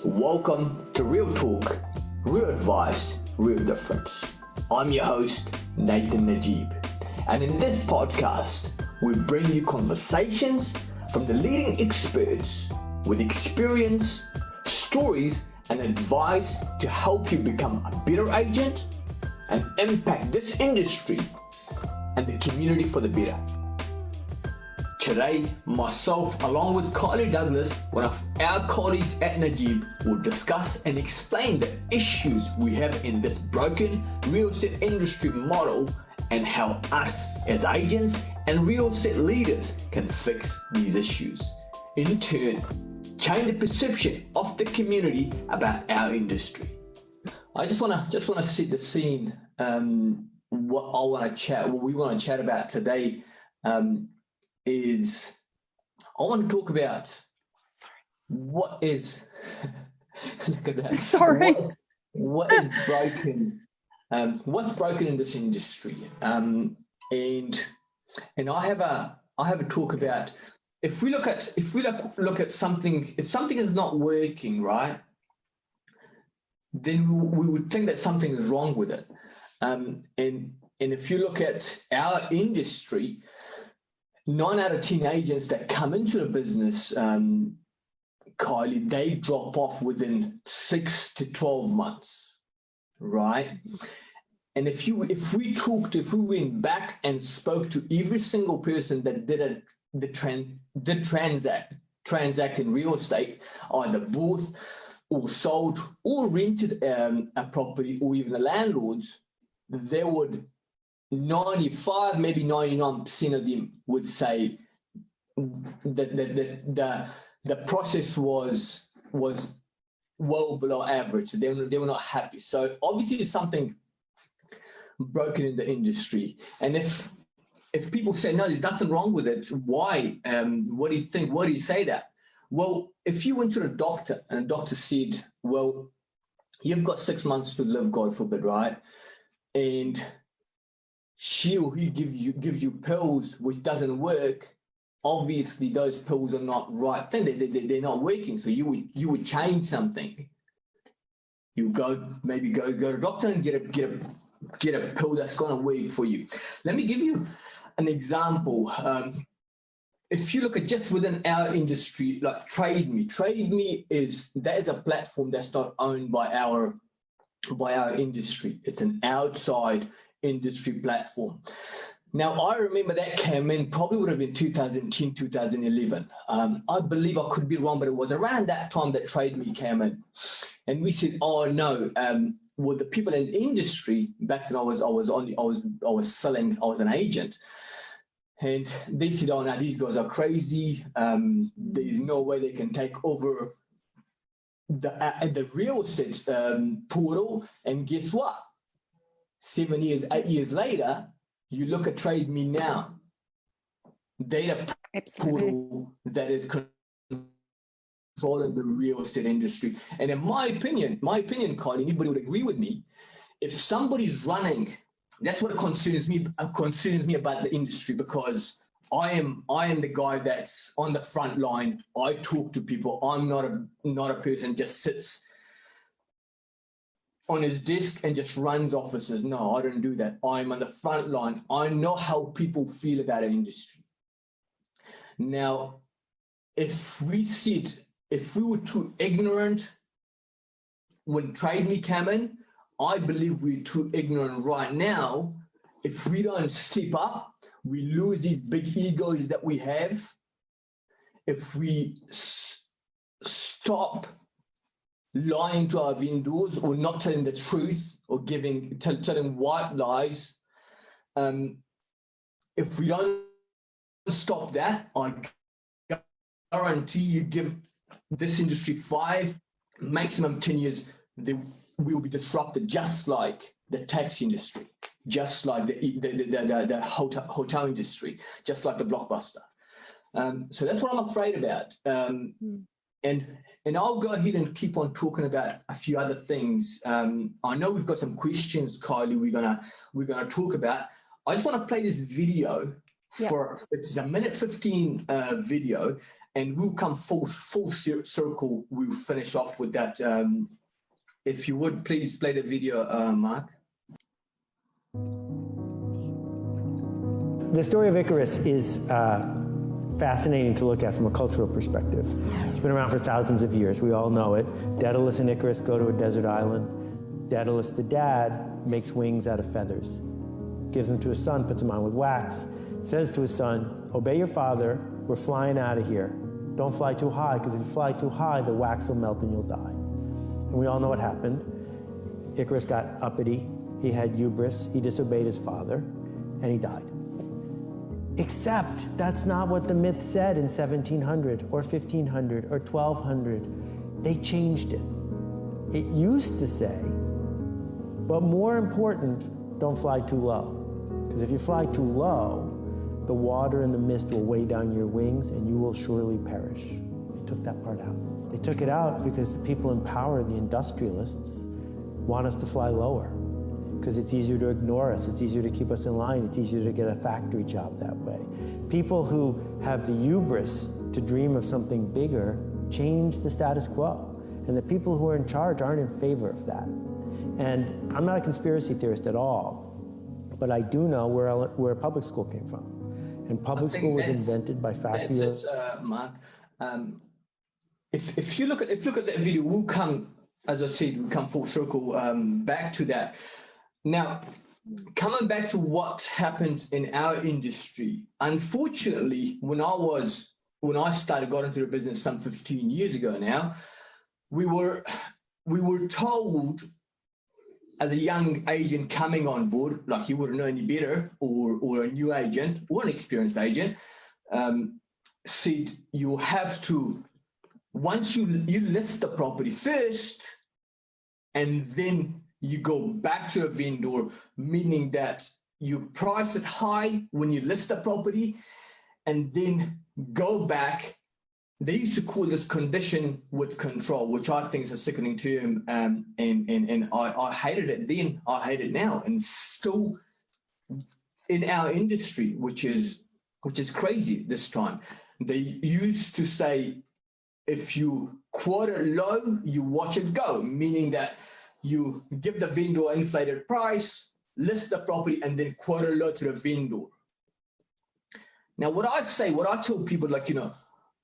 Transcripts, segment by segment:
Welcome to Real Talk, Real Advice, Real Difference. I'm your host, Nathan Najib. And in this podcast, we bring you conversations from the leading experts with experience, stories, and advice to help you become a better agent and impact this industry and the community for the better. Today, myself, along with Kylie Douglas, one of our colleagues at Najib, will discuss and explain the issues we have in this broken real estate industry model and how us as agents and real estate leaders can fix these issues. In turn, change the perception of the community about our industry. I just want to set the scene. What we want to chat about today is I want to talk about what is look at that. Sorry. What is broken? What's broken in this industry? And I have a talk about if we look at something, if something is not working, right, then we would think that something is wrong with it. And if you look at our industry, 9 out of 10 agents that come into the business, Kylie, they drop off within 6 to 12 months, right? And if we went back and spoke to every single person that did transact in real estate, either bought or sold or rented a property, or even the landlords, they would 95, maybe 99% of them would say that the process was well below average. They were not happy. So obviously there's something broken in the industry. And if people say, no, there's nothing wrong with it, why? What do you think? Why do you say that? Well, if you went to the doctor and the doctor said, well, you've got 6 months to live, God forbid, right? And he gives you pills which doesn't work. Obviously, those pills are not right. Then they're not working. So you would change something. You go to the doctor and get a pill that's gonna work for you. Let me give you an example. If you look at just within our industry, like TradeMe is a platform that's not owned by our industry. It's an outside industry platform. Now, I remember that came in, probably would have been 2010, 2011. I believe, I could be wrong, but it was around that time that TradeMe came in. And we said, oh no, well, the people in the industry, back then I was an agent. And they said, oh no, these guys are crazy. There's no way they can take over the real estate portal. And guess what? 7 years, 8 years later, you look at TradeMe now, data portal that is controlling the real estate industry. And in my opinion, Kylie, anybody would agree with me, if somebody's running, that's what concerns me about the industry, because I am the guy that's on the front line. I talk to people. I'm not a person just sits on his desk and just runs offices. No, I don't do that. I'm on the front line. I know how people feel about an industry. Now, if we were too ignorant when TradeMe came in, I believe we're too ignorant right now. If we don't step up, we lose these big egos that we have. If we stop lying to our vendors or not telling the truth or telling white lies, if we don't stop that, I guarantee you give this industry 5, maximum 10 years, we will be disrupted, just like the taxi industry, just like the hotel industry, just like the Blockbuster. So that's what I'm afraid about. And I'll go ahead and keep on talking about a few other things. I know we've got some questions, Kylie, we're gonna talk about. I just want to play this video. It's a minute 15 video, and we'll come full circle. We'll finish off with that. If you would please play the video, Mark. The story of Icarus is fascinating to look at from a cultural perspective. It's been around for thousands of years. We all know it. Daedalus and Icarus go to a desert island. Daedalus, the dad, makes wings out of feathers, gives them to his son, puts them on with wax, says to his son, obey your father, we're flying out of here. Don't fly too high, because if you fly too high, the wax will melt and you'll die. And we all know what happened. Icarus got uppity, he had hubris, he disobeyed his father, and he died. Except that's not what the myth said in 1700 or 1500 or 1200. They changed it. It used to say, but more important, don't fly too low. Because if you fly too low, the water and the mist will weigh down your wings and you will surely perish. They took that part out. They took it out because the people in power, the industrialists, want us to fly lower. Because it's easier to ignore us, it's easier to keep us in line, it's easier to get a factory job that way. People who have the hubris to dream of something bigger change the status quo. And the people who are in charge aren't in favor of that. And I'm not a conspiracy theorist at all, but I do know where public school came from. And public school was invented by faculty. That's it, Mark. If you look at that video, we'll come, as I said, we'll come full circle back to that. Now, coming back to what happens in our industry, unfortunately, when I started, got into the business some 15 years ago now, we were told as a young agent coming on board, like you wouldn't know any better, or a new agent or an experienced agent, said you have to, once you list the property first, and then you go back to the vendor, meaning that you price it high when you list the property, and then go back. They used to call this condition with control, which I think is a sickening term, and I hated it then, I hate it now, and still in our industry, which is crazy this time. They used to say, if you quote it low, you watch it go, meaning that you give the vendor an inflated price, list the property, and then quote it low to the vendor. Now, what I tell people, like,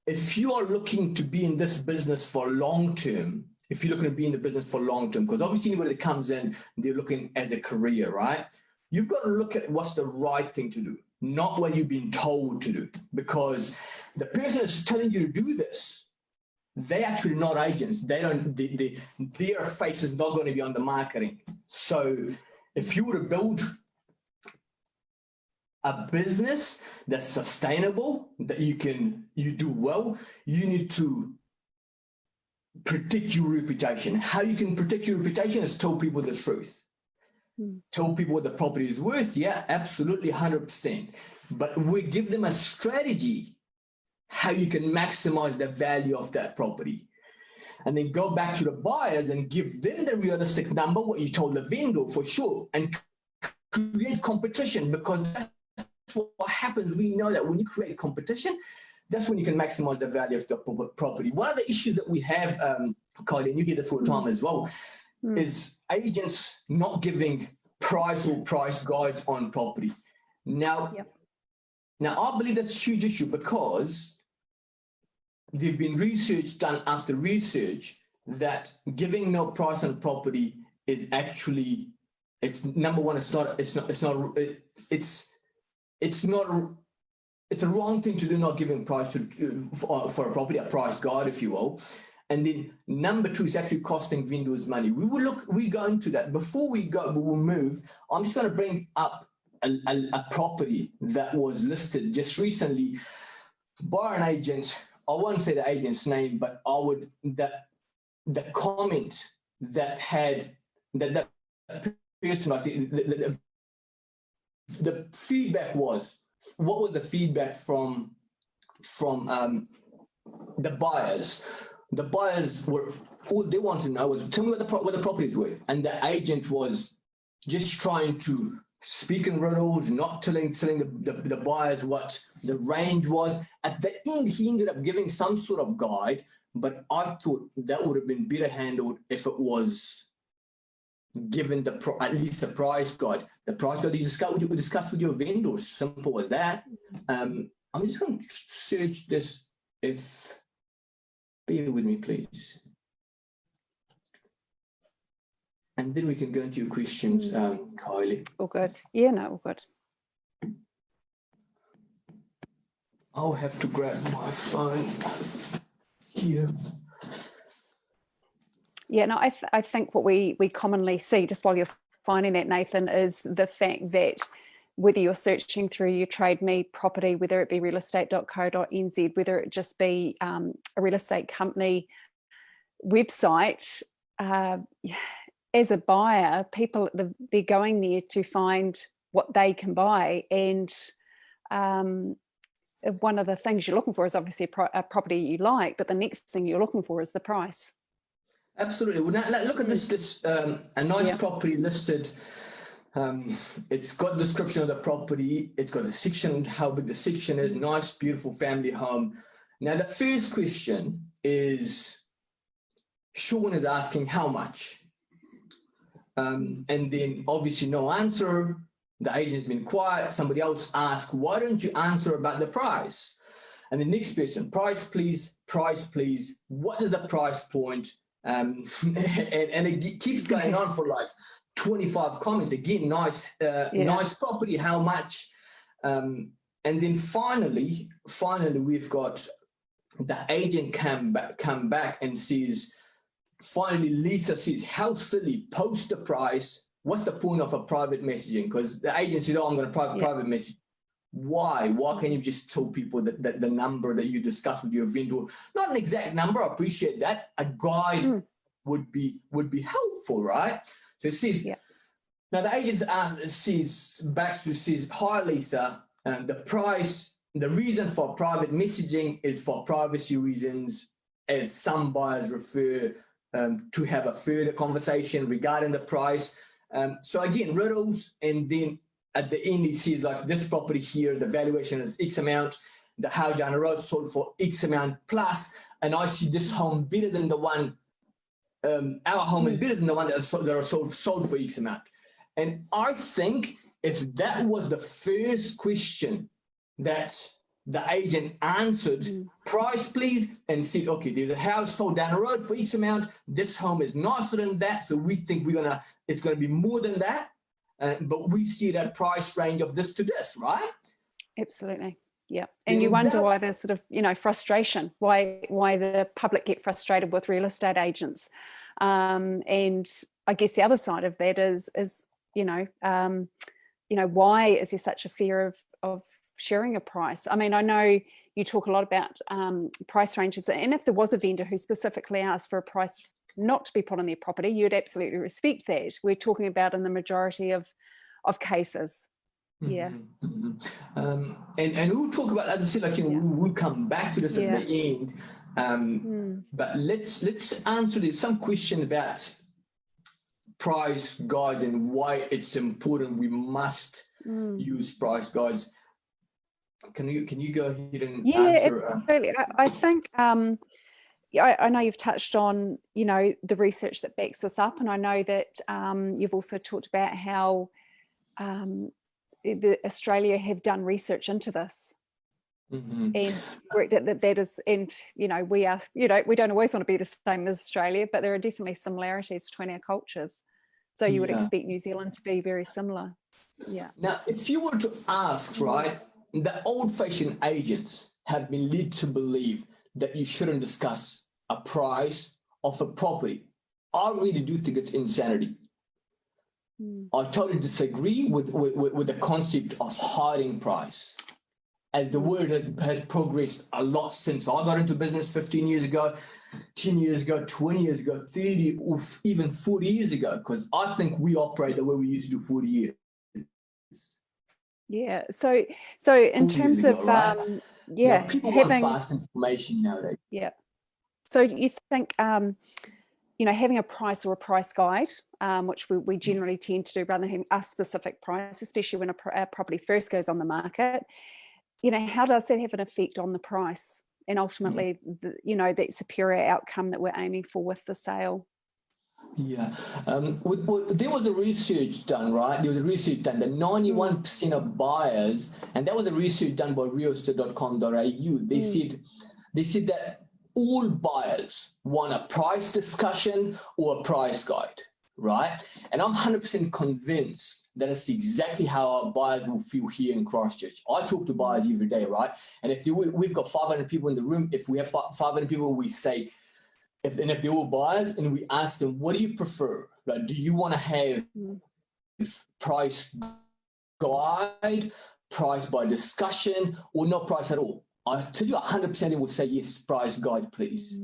if you are looking to be in this business for long term, if you're looking to be in the business for long term, because obviously anybody that comes in, they're looking as a career, right? You've got to look at what's the right thing to do, not what you've been told to do, because the person that's telling you to do this, they're actually not agents. Their face is not going to be on the marketing. So if you were to build a business that's sustainable, that you do well, you need to protect your reputation. How you can protect your reputation is tell people the truth. Tell people what the property is worth. Yeah, absolutely, 100%. But we give them a strategy how you can maximize the value of that property. And then go back to the buyers and give them the realistic number, what you told the vendor for sure, and create competition, because that's what happens. We know that when you create competition, that's when you can maximize the value of the property. One of the issues that we have, Kylie, and you hear this all the time as well, is agents not giving price or price guides on property. Now, I believe that's a huge issue, because there've been research done after research that giving no price on property is actually, it's number one, it's a wrong thing to do, not giving price for a property, a price guide, if you will. And then number two is actually costing vendors money. We go into that. Before we will move, I'm just going to bring up a property that was listed just recently by an agent. I won't say the agent's name, but I would, the comment that had, that person, like the feedback was, what was the feedback from the buyers? The buyers were, all they wanted to know was, tell me what the property is worth. And the agent was just trying to speaking riddles, not telling the buyers what the range was. At the end, he ended up giving some sort of guide, but I thought that would have been better handled if it was given at least the price guide. The price guide you discuss with your vendors. Simple as that. I'm just going to search this. Bear with me, please. And then we can go into your questions, Kylie. All good. Yeah, no, all good. I'll have to grab my phone here. Yeah, no, I think what we commonly see, just while you're finding that, Nathan, is the fact that whether you're searching through your Trade Me property, whether it be realestate.co.nz, whether it just be a real estate company website, as a buyer, people, they're going there to find what they can buy. And one of the things you're looking for is obviously a property you like, but the next thing you're looking for is the price. Absolutely. Well, now, look at this a nice property listed. It's got description of the property. It's got a section, how big the section is. Nice, beautiful family home. Now, the first question is, Sean is asking how much? And then obviously no answer. The agent's been quiet. Somebody else asked, why don't you answer about the price? And the next person, price please, what is the price point? And it keeps going on for like 25 comments. Again, nice property, how much? And then finally we've got the agent come back and says, finally Lisa says, how silly, post the price. What's the point of a private messaging? Because the agent says, oh, I'm going to private message. Why can't you just tell people that the number that you discuss with your vendor, not an exact number, I appreciate that, a guide would be helpful, right? So it says, now the agent says, hi Lisa, the reason for private messaging is for privacy reasons, as some buyers refer to have a further conversation regarding the price. So again, riddles, and then at the end, it says like this property here, the valuation is X amount, the house down the road sold for X amount plus, and I see this home better than the one, our home is better than the one that are sold for X amount. And I think if that was the first question that the agent answered, price please, and said, okay, there's a house sold down the road for X amount, this home is nicer than that, so we think it's gonna be more than that. But we see that price range of this to this, right? Absolutely, yeah. And you wonder why there's sort of, frustration, why the public get frustrated with real estate agents. And I guess the other side of that is why is there such a fear of sharing a price? I mean, I know you talk a lot about price ranges, and if there was a vendor who specifically asked for a price not to be put on their property, you'd absolutely respect that. We're talking about in the majority of cases. And we'll talk about, as I said, we'll come back to this at the end. But let's answer this. Some question about price guides and why it's important we must use price guides. Can you go ahead and answer? Absolutely. I think I know you've touched on, the research that backs this up, and I know that you've also talked about how Australia have done research into this and worked at that is, and we are, we don't always want to be the same as Australia, but there are definitely similarities between our cultures. So you would expect New Zealand to be very similar. Yeah. Now, if you were to ask, right, the old-fashioned agents have been led to believe that you shouldn't discuss a price of a property. I really do think it's insanity. I totally disagree with the concept of hiding price, as the word has progressed a lot since I got into business 15 years ago, 10 years ago, 20 years ago, 30, or even 40 years ago, because I think we operate the way we used to do 40 years. Yeah. So in terms of people want fast information nowadays. Yeah. So you think having a price or a price guide, which we generally tend to do rather than having a specific price, especially when a property first goes on the market, how does that have an effect on the price and ultimately, that superior outcome that we're aiming for with the sale? Yeah, there was a research done, right? There was a research done that 91% of buyers, and that was a research done by realestate.com.au. They said that all buyers want a price discussion or a price guide, right? And I'm 100% convinced that it's exactly how our buyers will feel here in Christchurch. I talk to buyers every day, right? And if we've got 500 people in the room, if we have 500 people, we say, if they're all buyers, and we ask them, what do you prefer? Like, do you want to have price guide, price by discussion, or no price at all? I tell you 100% they will say yes, price guide, please.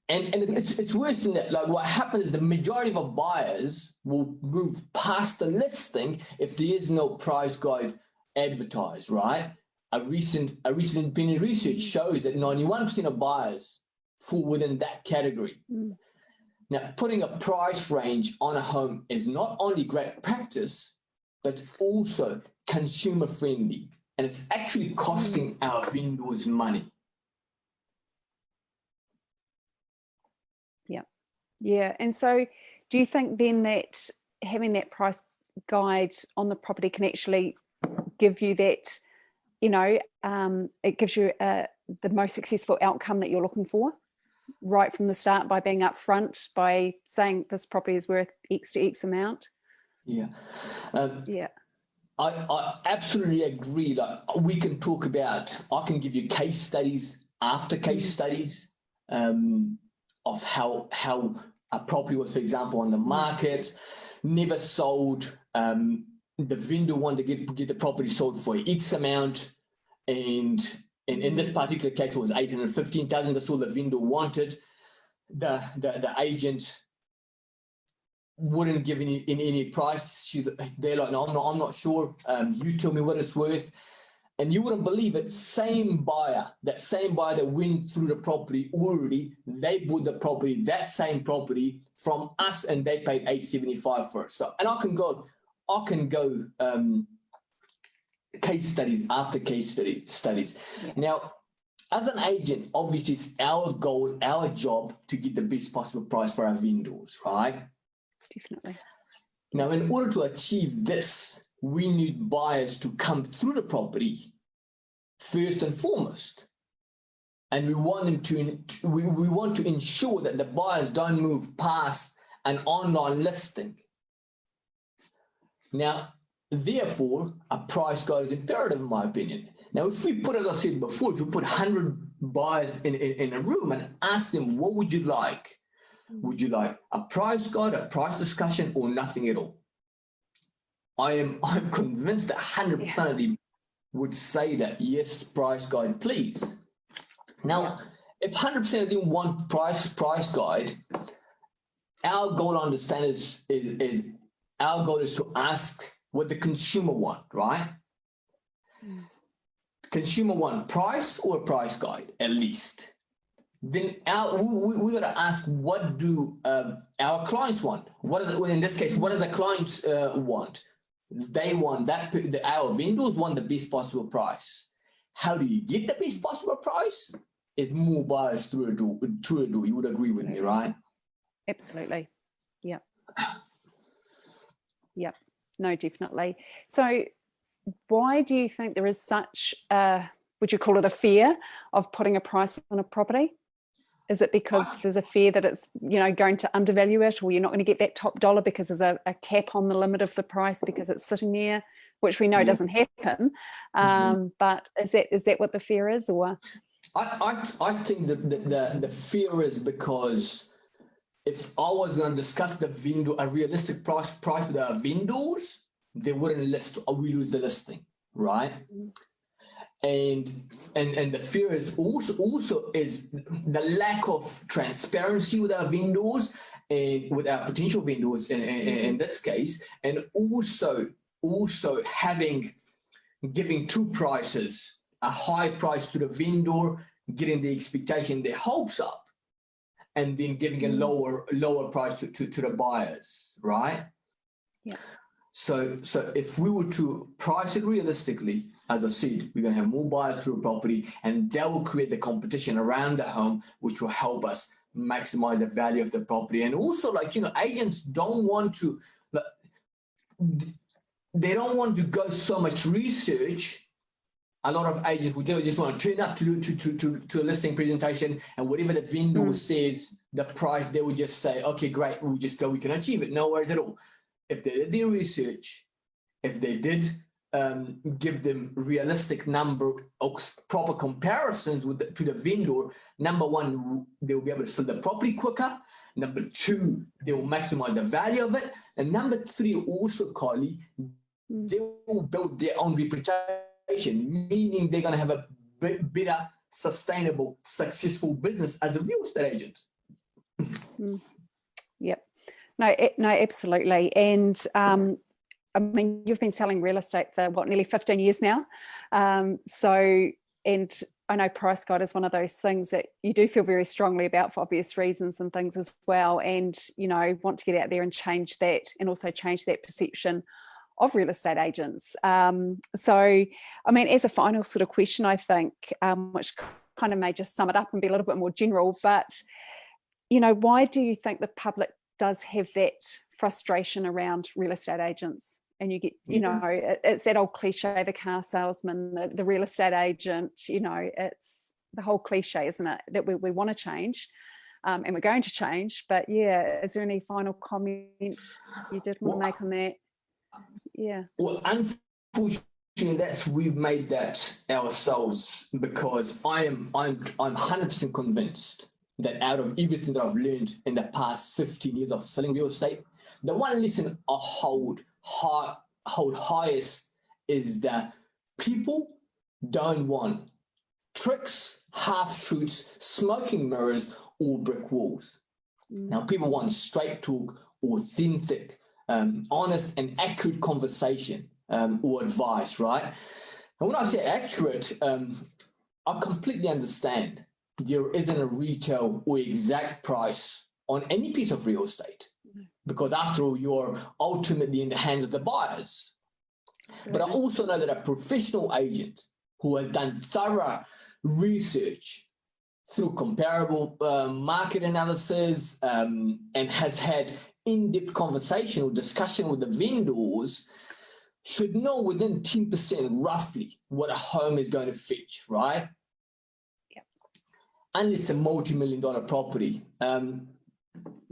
And it's worse than that. Like, what happens is the majority of our buyers will move past the listing if there is no price guide advertised, right? A recent independent research shows that 91% of buyers fall within that category. Now, putting a price range on a home is not only great practice, but it's also consumer friendly, and it's actually costing our vendors money. Yeah. And so do you think then that having that price guide on the property can actually give you that, it gives you the most successful outcome that you're looking for right from the start, by being upfront, by saying this property is worth X to X amount? Yeah. I absolutely agree. Like, we can talk about, I can give you case studies after case studies of how a property was, for example, on the market, never sold. The vendor wanted to get the property sold for X amount, and in this particular case, it was 815,000. That's all the vendor wanted. The agent wouldn't give any price. They're like, no, I'm not sure. You tell me what it's worth. And you wouldn't believe it, that same buyer that went through the property already, they bought the property, that same property from us, and they paid $875 for it. So, and I can go case studies after case studies. Yeah. Now, as an agent, obviously it's our goal, our job to get the best possible price for our vendors, right? Definitely. Now, in order to achieve this, we need buyers to come through the property first and foremost. And we want them to, we want to ensure that the buyers don't move past an online listing. Now, therefore, a price guide is imperative, in my opinion. Now, if we put, as I said before, if we put 100 buyers in a room and ask them, what would you like? Would you like a price guide, a price discussion, or nothing at all? I'm convinced that 100% of them would say that, yes, price guide, please. Now, if 100% of them want price guide, our goal, I understand, is our goal is to ask what the consumer want, right? Consumer want price or a price guide, at least. Then we got to ask, what do our clients want? What is it, in this case, what does the clients want? They want our vendors want the best possible price. How do you get the best possible price? Is more buyers through a door. You would agree with me, right? Absolutely. Yeah. Yeah. No, definitely. So why do you think there is such would you call it a fear of putting a price on a property? Is it because there's a fear that it's, going to undervalue it, or you're not going to get that top dollar because there's a cap on the limit of the price because it's sitting there, which we know doesn't happen. But is that what the fear is, or? I think that the fear is because if I was going to discuss a realistic price with our vendors, they wouldn't list, or we lose the listing, right? And the fear is also is the lack of transparency with our vendors and with our potential vendors in this case, and also giving two prices, a high price to the vendor, getting the expectation, their hopes up, and then giving a lower price to the buyers, right? Yeah. So if we were to price it realistically, as I said, we're going to have more buyers through a property, and that will create the competition around the home, which will help us maximize the value of the property. And also, agents don't want to, they don't want to go so much research. A lot of agents would just want to turn up to a listing presentation, and whatever the vendor says, the price, they would just say, okay, great, we'll just go, we can achieve it. No worries at all. If they did their research, if they did give them realistic number of proper comparisons to the vendor, number one, they'll be able to sell the property quicker. Number two, they will maximize the value of it. And number three, also, Kylie, they will build their own reputation, meaning they're going to have a better, sustainable, successful business as a real estate agent. Yep. No, absolutely. And I mean, you've been selling real estate for nearly 15 years now. And I know price guide is one of those things that you do feel very strongly about for obvious reasons and things as well. And, want to get out there and change that, and also change that perception of real estate agents. So, I mean, as a final sort of question, I think, which kind of may just sum it up and be a little bit more general, but, why do you think the public does have that frustration around real estate agents? And you get, it's that old cliche, the car salesman, the real estate agent, it's the whole cliche, isn't it? That we want to change, and we're going to change. But yeah, is there any final comment you did want to make on that? Yeah. Well, unfortunately, we've made that ourselves, because I'm 100% convinced that out of everything that I've learned in the past 15 years of selling real estate, the one lesson I hold highest is that people don't want tricks, half-truths, smoking mirrors, or brick walls. Now, people want straight talk, authentic, honest and accurate conversation or advice, right? And when I say accurate, I completely understand there isn't a retail or exact price on any piece of real estate, because after all, you're ultimately in the hands of the buyers. But I also know that a professional agent who has done thorough research through comparable market analysis and has had in-depth conversation or discussion with the vendors should know within 10% roughly what a home is going to fetch, right? Yeah. Unless a multi-million-dollar property.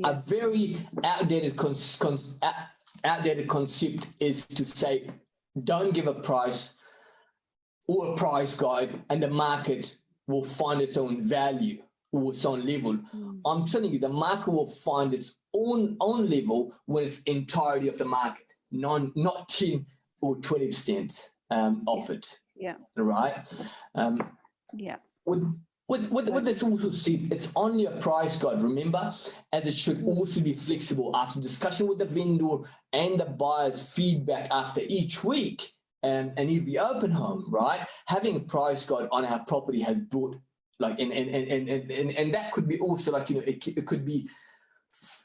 A very outdated concept is to say, don't give a price or a price guide and the market will find its own value or its own level. I'm telling you, the market will find its own level when it's entirety of the market, not 10 or 20% of it. Yeah. Right? With this also said, it's only a price guide, remember, as it should also be flexible after discussion with the vendor and the buyer's feedback after each week and every open home, right? Having a price guide on our property has brought and that could be also it could be,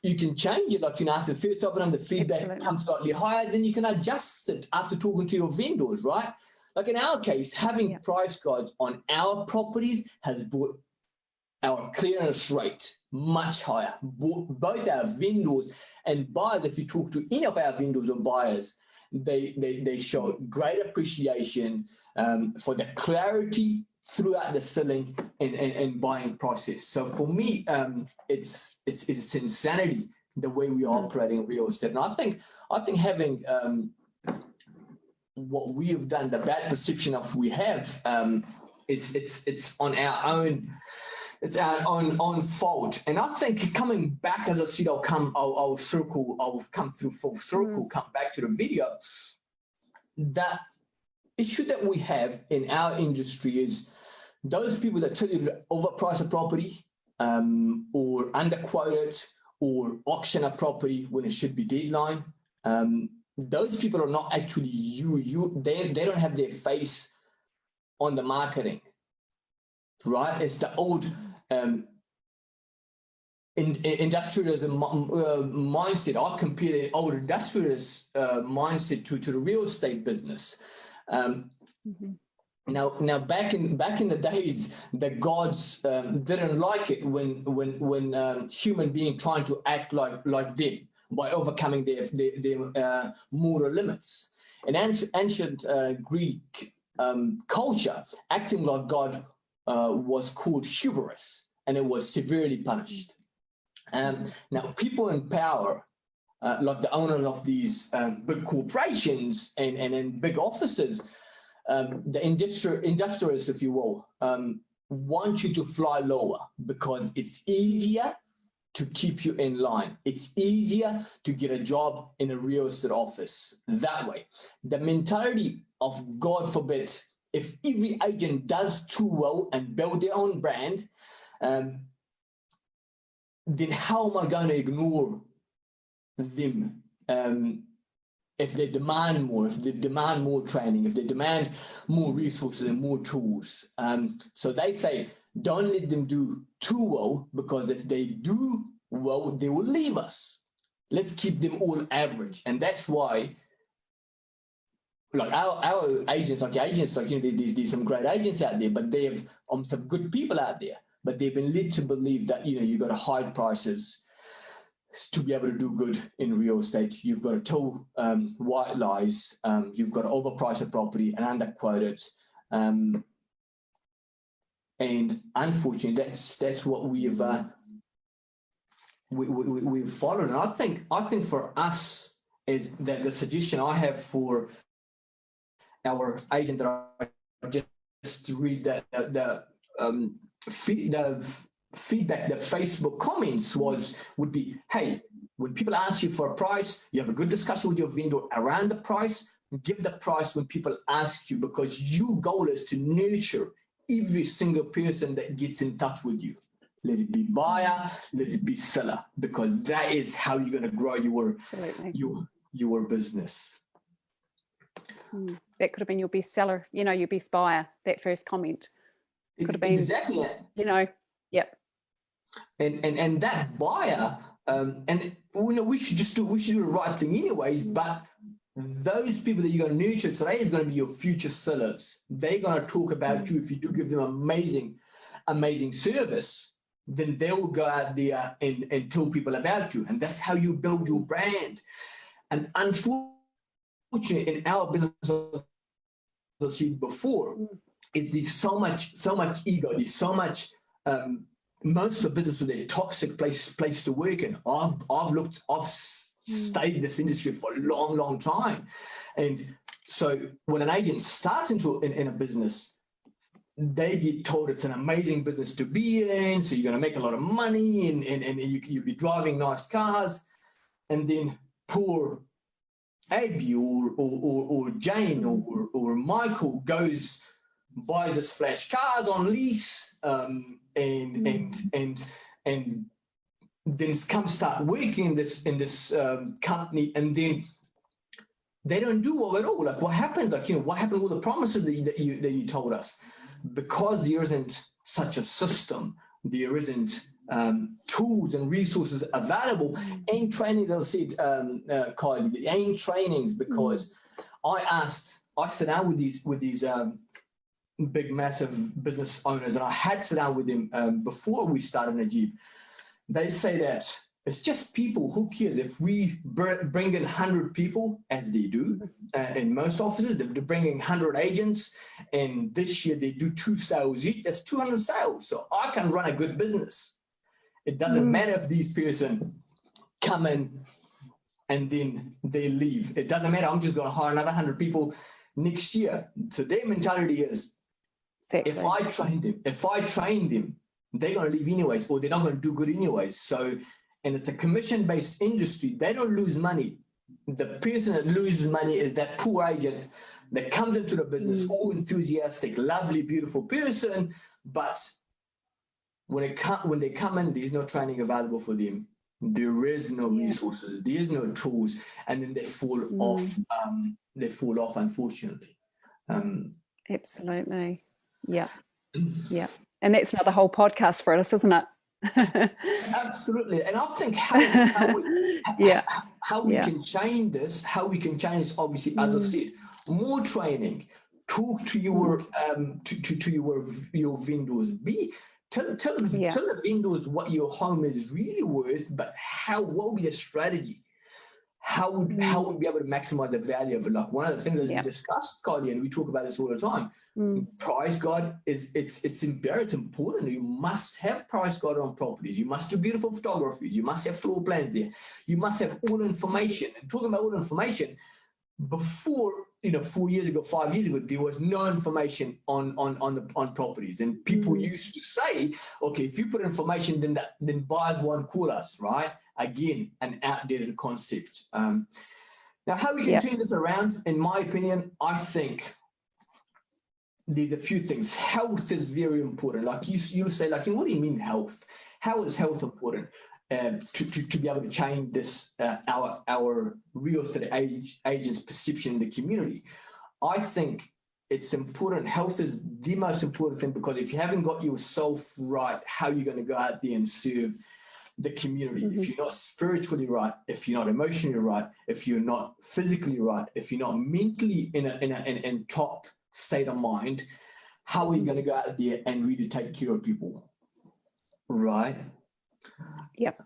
you can change it, after the first open home, the feedback comes slightly higher, then you can adjust it after talking to your vendors, right? Like in our case, having price guides on our properties has brought our clearance rate much higher. Both our vendors and buyers, if you talk to any of our vendors or buyers, they show great appreciation for the clarity throughout the selling and buying process. So for me, it's insanity the way we are operating real estate. And I think having what we have done, the bad perception of we have, it's on our own. It's our own fault. And I think coming back, as I said, I'll come through full circle, come back to the video. That issue that we have in our industry is those people that tell you to overprice a property or underquote it or auction a property when it should be deadline. Those people are not actually they don't have their face on the marketing, right? It's the old industrialism mindset. I compare the old industrialist mindset to the real estate business. Now, back in the days, the gods didn't like it when human beings trying to act like them by overcoming their moral limits. In ancient Greek culture, acting like God was called hubris, and it was severely punished. Now, people in power, like the owners of these big corporations and big offices, the industrialists, if you will, want you to fly lower because it's easier to keep you in line. It's easier to get a job in a real estate office that way. The mentality of, God forbid, if every agent does too well and build their own brand, then how am I going to ignore them? If they demand more, if they demand more training, if they demand more resources and more tools. So they say, don't let them do too well, because if they do well, they will leave us. Let's keep them all average. And that's why, like our agents, there's some great agents out there, but they have some good people out there, but they've been led to believe that, you've got to hide prices to be able to do good in real estate. You've got to tell white lies. You've got to overprice a property and underquote it. And unfortunately, that's what we've followed. And I think for us is that the suggestion I have for our agent that I just read the feedback, the Facebook comments would be, hey, when people ask you for a price, you have a good discussion with your vendor around the price. Give the price when people ask you, because your goal is to nurture every single person that gets in touch with you. Let it be buyer, let it be seller, because that is how you're going to grow your business. That could have been your best seller, your best buyer, that first comment. Could have been exactly. Yep. And that buyer, and we should do the right thing anyways, but those people that you're going to nurture today is going to be your future sellers. They're going to talk about you. If you do give them amazing service, then they will go out there and tell people about you. And that's how you build your brand. And unfortunately, in our business, as I said before, is there's so much ego. There's so much. Most of the businesses, they're toxic place to work in. I've stayed in this industry for a long time, and so when an agent starts in a business, they get told it's an amazing business to be in. So you're going to make a lot of money, and you'll be driving nice cars, and then poor Abby or Jane or Michael buys this flash cars on lease, and then start working in this company, and then they don't do well at all. Like, what happened? What happened with all the promises that you told us? Because there isn't such a system, there isn't tools and resources available, and trainings. As I said, Kylie, ain't trainings, because I sat down with these big, massive business owners, and I had sat down with them before we started Najib. They say that it's just people. Who cares if we bring in 100 people, as they do in most offices? They're bringing 100 agents, and this year they do 2 sales each. That's 200 sales. So I can run a good business. It doesn't matter if these person come in and then they leave. It doesn't matter. I'm just going to hire another 100 people next year. So their mentality is, if I train them, they're going to leave anyways, or they're not going to do good anyways. So, and it's a commission-based industry. They don't lose money. The person that loses money is that poor agent that comes into the business, all enthusiastic, lovely, beautiful person, but when they come in, there's no training available for them. There is no resources. There is no tools, and then they fall off. They fall off, unfortunately. Absolutely. Yeah. Yeah. And that's another whole podcast for us, isn't it? Absolutely. And I think how we Yeah. can change this, obviously, as I said, more training, talk to your to your vendors, tell the vendors what your home is really worth, but what will be a strategy? How would we be able to maximize the value of it? Like one of the things that we discussed, Kylie, and we talk about this all the time. Price guide it's important. You must have price guide on properties. You must do beautiful photography. You must have floor plans there. You must have all information. And talking about all information, before 4 years ago, 5 years ago, there was no information on properties, and people used to say, okay, if you put information, then buyers won't call us, right? Again, an outdated concept. Now, how we can turn this around, in my opinion, I think there's a few things. Health is very important. Like you say, like, what do you mean health? How is health important to be able to change this our real estate agents' perception in the community? I think it's important. Health is the most important thing, because if you haven't got yourself right, how are you going to go out there and serve the community? If you're not spiritually right, if you're not emotionally right, if you're not physically right, if you're not mentally in top state of mind, how are you going to go out there and really take care of people, right? Yep.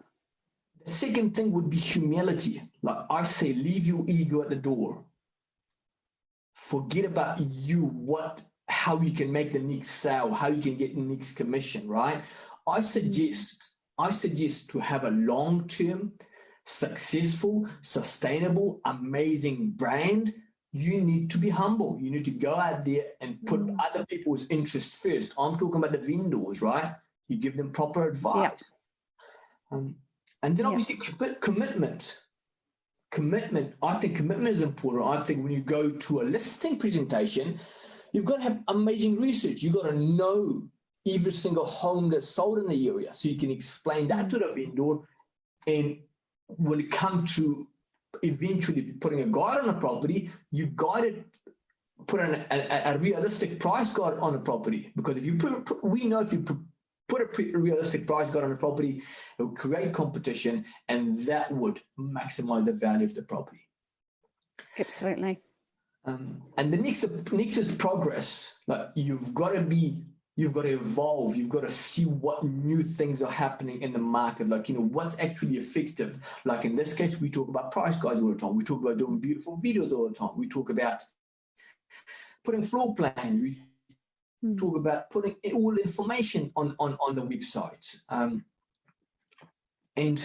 The second thing would be humility. Like I say, leave your ego at the door. Forget about how you can make the next sale, how you can get the next commission, right? I suggest to have a long-term, successful, sustainable, amazing brand. You need to be humble. You need to go out there and put other people's interests first. I'm talking about the vendors, right? You give them proper advice. And then obviously commitment. I think commitment is important. I think when you go to a listing presentation, you've got to have amazing research. You've got to know every single home that's sold in the area, so you can explain that to the vendor. And when it comes to eventually putting a guide on a property, you got to put a realistic price guide on a property, because if you put a realistic price guide on a property, it will create competition, and that would maximize the value of the property. Absolutely. And the next is progress. Like you've got to evolve. You've got to see what new things are happening in the market. Like, what's actually effective. Like in this case, we talk about price guides all the time. We talk about doing beautiful videos all the time. We talk about putting floor plans. We talk about putting all information on the website. And then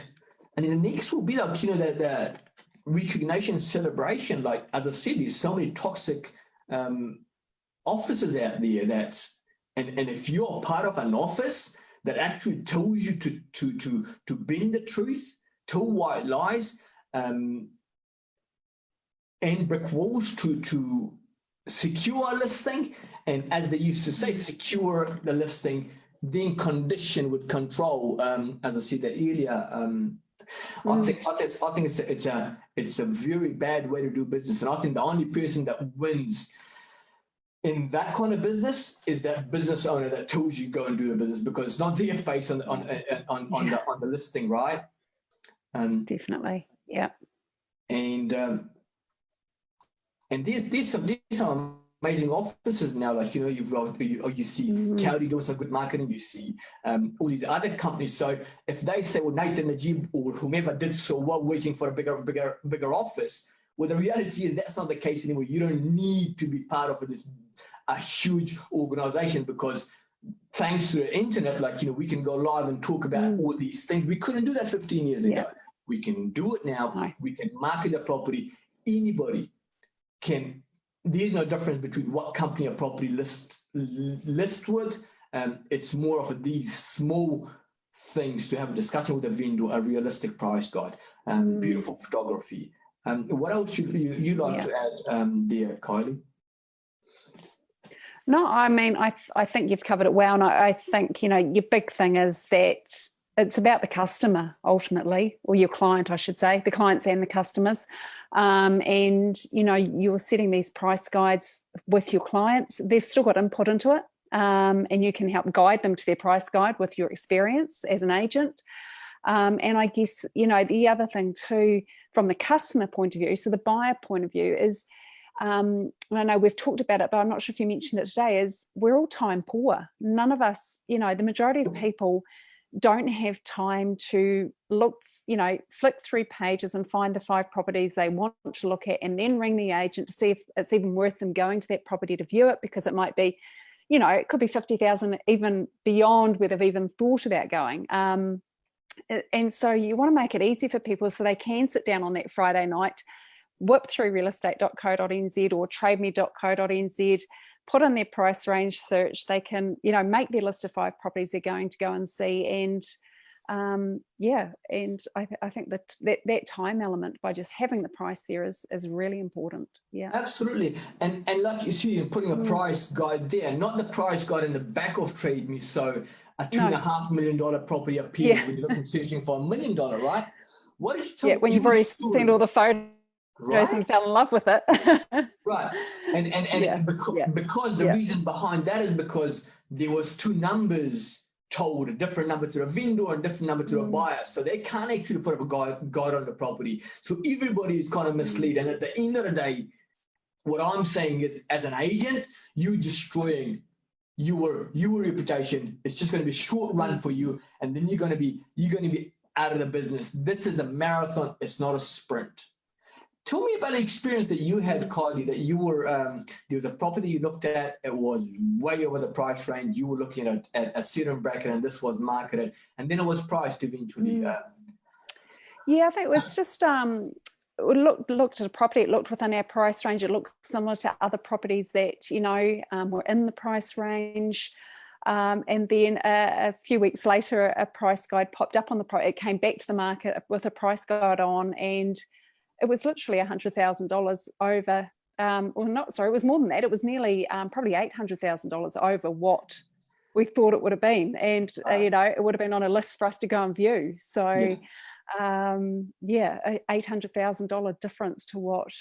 the next will be like, the recognition celebration. Like, as I said, there's so many toxic offices out there and if you're part of an office that actually tells you to bend the truth, tell white lies, and brick walls to secure a listing, and as they used to say, secure the listing, then condition with control. As I said that earlier, I think it's a very bad way to do business, and I think the only person that wins in that kind of business is that business owner that tells you go and do the business, because it's not their face on the listing, right? Definitely, yeah. And there's some amazing offices now. Like you see Cowdy doing some good marketing. You see all these other companies. So if they say, well, Nathan Najib or whomever did so well working for a bigger office, well, the reality is that's not the case anymore. You don't need to be part of a huge organization, because thanks to the internet, like, we can go live and talk about all these things. We couldn't do that 15 years ago. We can do it now. Right. We can market the property. Anybody can. There's no difference between what company a property list with. It's more of these small things to have a discussion with a vendor, a realistic price guide, beautiful photography. What else should you like to add there, Kylie? No, I mean, I think you've covered it well. And I think, your big thing is that it's about the customer ultimately, or your client, I should say, the clients and the customers. And, you're setting these price guides with your clients. They've still got input into it. and you can help guide them to their price guide with your experience as an agent. And I guess, the other thing too, from the customer point of view, so the buyer point of view is, I know we've talked about it, but I'm not sure if you mentioned it today, is we're all time poor. None of us, the majority of people don't have time to look, flick through pages and find the 5 properties they want to look at, and then ring the agent to see if it's even worth them going to that property to view it, because it might be, it could be 50,000 even beyond where they've even thought about going. And so you want to make it easy for people so they can sit down on that Friday night, whip through realestate.co.nz or trademe.co.nz, put in their price range search. They can, make their list of 5 properties they're going to go and see. And and I think that time element by just having the price there is really important. Yeah, absolutely. And like you see, you're putting a price guide there, not the price guide in the back of Trade Me. So a $2.5 million property appears when you're looking searching for $1 million, right? What is when you've already seen all the photos, right, and fell in love with it. Right. And because the reason behind that is because there was 2 numbers told, a different number to the vendor and a different number to the buyer. So they can't actually put up a guide on the property. So everybody is kind of misled. And at the end of the day, what I'm saying is, as an agent, you're destroying your reputation. It's just going to be a short run for you, and then you're going to be out of the business. This is a marathon. It's not a sprint. Tell me about the experience that you had, Kylie, that you were, there was a property you looked at, it was way over the price range. You were looking at a certain bracket, and this was marketed, and then it was priced eventually. Yeah, I think it was just, we looked at a property, it looked within our price range, it looked similar to other properties that, were in the price range. And then a few weeks later, a price guide popped up on the property. It came back to the market with a price guide on, and it was literally $100,000 over, it was more than that. It was nearly probably $800,000 over what we thought it would have been. And, it would have been on a list for us to go and view. So, $800,000 difference to what,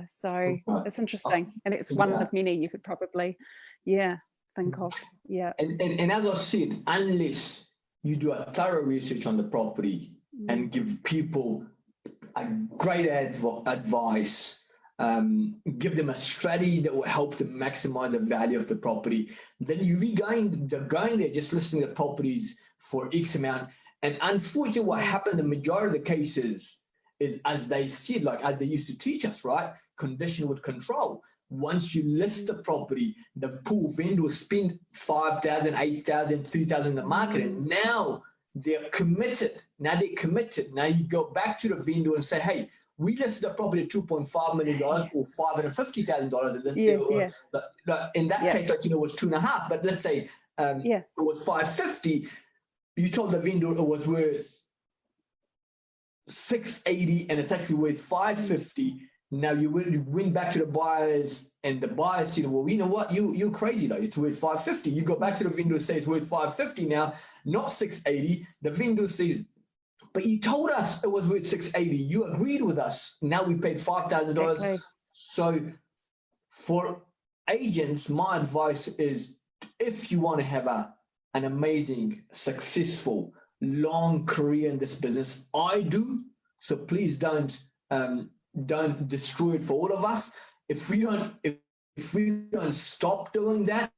so it's interesting. And it's one of many you could probably, think of. Yeah. And as I said, unless you do a thorough research on the property and give people a great advice, give them a strategy that will help them maximize the value of the property, then they're going there just listing the properties for X amount. And unfortunately, what happened in the majority of the cases is, as they said, like as they used to teach us, right? Condition with control. Once you list the property, the pool vendor will spend $5,000, $8,000, $3,000 in the market, and now they're committed. Now you go back to the vendor and say, hey, we listed a property at $2.5 million or $550,000. In that case, it was 2.5, but let's say it was 550. You told the vendor it was worth 680 and it's actually worth 550. Now you went back to the buyers, and the buyers said, well, you know what, you're crazy, though. It's worth 550. You go back to the vendor and say it's worth 550 now, not 680. The vendor says, but you told us it was worth 680. You agreed with us. Now we paid $5,000. Okay. So for agents, my advice is, if you want to have an amazing, successful, long career in this business, I do. So please don't destroy it for all of us. If we don't stop doing that,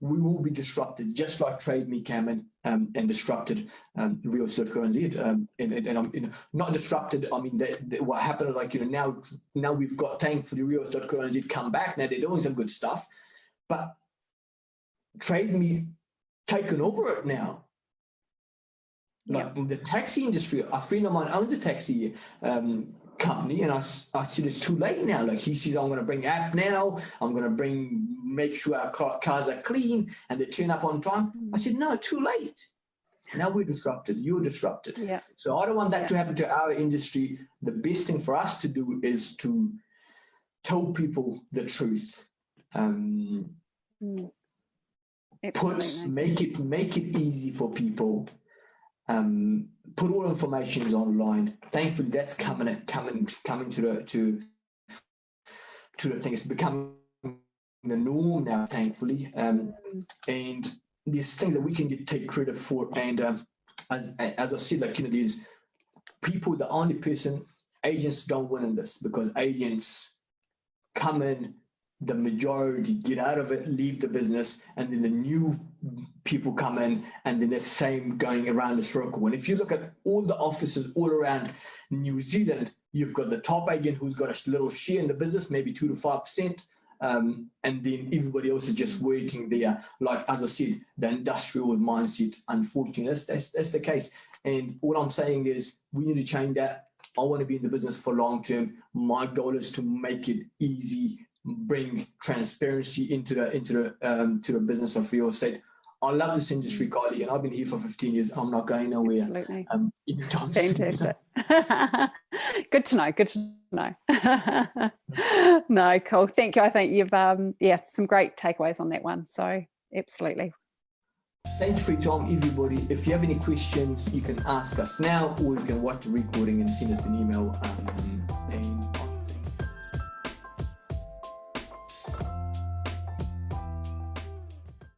we will be disrupted, just like Trade Me came in and disrupted Realestate.co.nz. And I'm not disrupted. I mean, what happened, like, now we've got, thankfully, Realestate.co.nz come back. Now they're doing some good stuff, but Trade Me taken over it now. Like in the taxi industry, a friend of mine owns a taxi company, and I said, it's too late now. Like, he says, I'm going to bring app now. I'm going to make sure our cars are clean and they turn up on time. I said, no, too late. Now we're disrupted. You're disrupted. Yeah. So I don't want that to happen to our industry. The best thing for us to do is to tell people the truth. Make it easy for people. Put all information online. Thankfully, that's coming to the thing. It's becoming the norm now, thankfully. And there's things that we can take credit for. And as I said, like, there's people, the only person, agents don't win in this, because agents come in, the majority get out of it, leave the business, and then the new people come in, and then the same going around the circle. And if you look at all the offices all around New Zealand, you've got the top agent who's got a little share in the business, maybe 2 to 5%. And then everybody else is just working there. Like, as I said, the industrial mindset, unfortunately, that's the case. And what I'm saying is we need to change that. I want to be in the business for long term. My goal is to make it easy, bring transparency into the business of real estate. I love this industry, Kylie, and I've been here for 15 years. I'm not going nowhere. Absolutely. Anytime Fantastic. Good to know. Good to know. No, cool. Thank you. I think you've some great takeaways on that one. So absolutely. Thank you for your time, everybody. If you have any questions, you can ask us now, or you can watch the recording and send us an email. And